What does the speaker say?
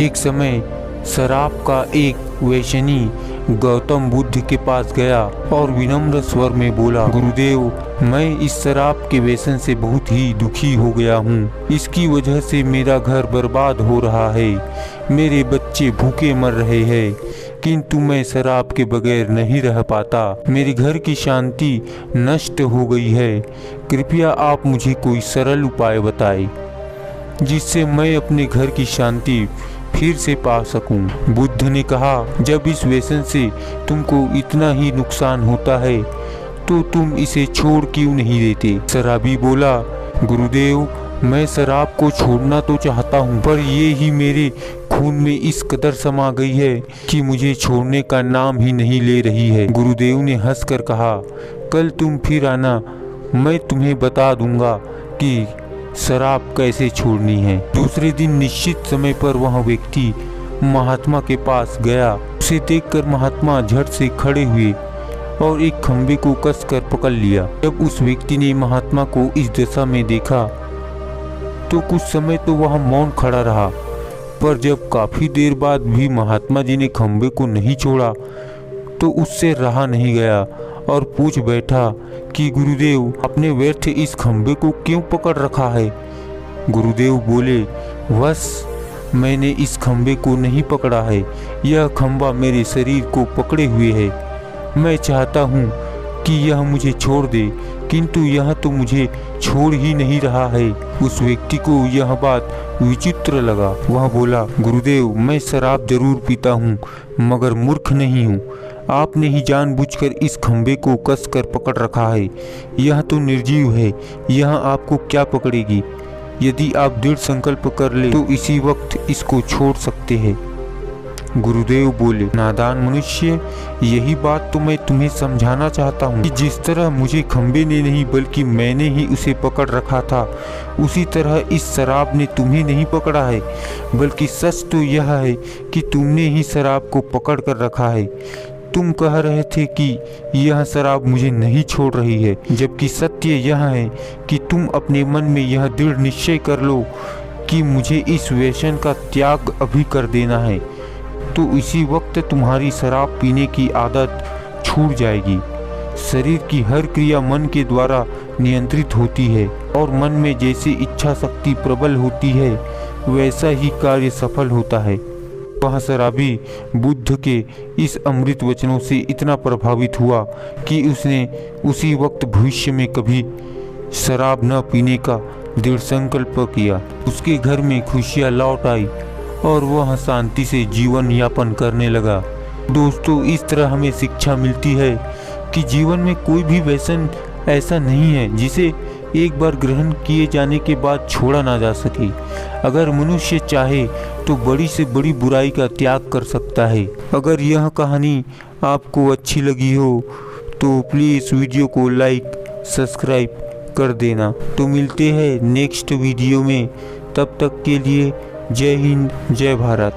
एक समय शराब का एक व्यसनी गौतम बुद्ध के पास गया और विनम्र स्वर में बोला, गुरुदेव, मैं इस शराब के व्यसन से बहुत ही दुखी हो गया हूँ। इसकी वजह से मेरा घर बर्बाद हो रहा है, मेरे बच्चे भूखे मर रहे हैं, किंतु मैं शराब के बगैर नहीं रह पाता। मेरे घर की शांति नष्ट हो गई है। कृपया आप मुझे कोई सरल उपाय बताएं जिससे मैं अपने घर की शांति फिर से पा सकूं। बुद्ध ने कहा, जब इस व्यसन से तुमको इतना ही नुकसान होता है तो तुम इसे छोड़ क्यों नहीं देते? शराबी बोला, गुरुदेव, मैं शराब को छोड़ना तो चाहता हूँ, पर ये ही मेरे खून में इस कदर समा गई है कि मुझे छोड़ने का नाम ही नहीं ले रही है। गुरुदेव ने हंसकर कहा, कल तुम फिर आना, मैं तुम्हें बता दूंगा कि शराब कैसे छोड़नी है। दूसरे दिन निश्चित समय पर वह व्यक्ति महात्मा के पास गया। उसे देखकर महात्मा झट से खड़े हुए और एक खंबे को कसकर पकड़ लिया। जब उस व्यक्ति ने महात्मा को इस दशा में देखा तो कुछ समय तो वह मौन खड़ा रहा, पर जब काफी देर बाद भी महात्मा जी ने खंबे को नहीं छोड़ा तो उससे रहा नहीं गया और पूछ बैठा कि गुरुदेव, आपने व्यर्थ इस खंबे को क्यों पकड़ रखा है? गुरुदेव बोले, बस मैंने इस खंबे को नहीं पकड़ा है, यह खंबा मेरे शरीर को पकड़े हुए है। मैं चाहता हूँ कि यह मुझे छोड़ दे, किंतु यह तो मुझे छोड़ ही नहीं रहा है। उस व्यक्ति को यह बात विचित्र लगा। वह बोला, गुरुदेव, मैं शराब जरूर पीता हूँ, मगर मूर्ख नहीं हूँ। आपने ही जानबूझकर इस खंबे को कसकर पकड़ रखा है। यह तो निर्जीव है, यह आपको क्या पकड़ेगी? यदि आप दृढ़ संकल्प कर ले तो इसी वक्त इसको छोड़ सकते हैं। गुरुदेव बोले, नादान मनुष्य, यही बात तो मैं तुम्हें समझाना चाहता हूँ कि जिस तरह मुझे खंबे ने नहीं बल्कि मैंने ही उसे पकड़ रखा था, उसी तरह इस शराब ने तुम्हें नहीं पकड़ा है, बल्कि सच तो यह है कि तुमने ही शराब को पकड़ कर रखा है। तुम कह रहे थे कि यह शराब मुझे नहीं छोड़ रही है, जबकि सत्य यह है कि तुम अपने मन में यह दृढ़ निश्चय कर लो कि मुझे इस व्यसन का त्याग अभी कर देना है, तो इसी वक्त तुम्हारी शराब पीने की आदत छूट जाएगी। शरीर की हर क्रिया मन के द्वारा नियंत्रित होती है और मन में जैसे इच्छा शक्ति प्रबल होती है वैसा ही कार्य सफल होता है। वह शराबी बुद्ध के इस अमृत वचनों से इतना प्रभावित हुआ कि उसने उसी वक्त भविष्य में कभी शराब न पीने का दृढ़ संकल्प किया। उसके घर में खुशियाँ लौट आई और वह शांति से जीवन यापन करने लगा। दोस्तों, इस तरह हमें शिक्षा मिलती है कि जीवन में कोई भी व्यसन ऐसा नहीं है जिसे एक बार ग्रहण किए जाने के बाद छोड़ा ना जा सके। अगर मनुष्य चाहे तो बड़ी से बड़ी बुराई का त्याग कर सकता है। अगर यह कहानी आपको अच्छी लगी हो तो प्लीज़ वीडियो को लाइक सब्सक्राइब कर देना। तो मिलते हैं नेक्स्ट वीडियो में, तब तक के लिए जय हिंद, जय भारत।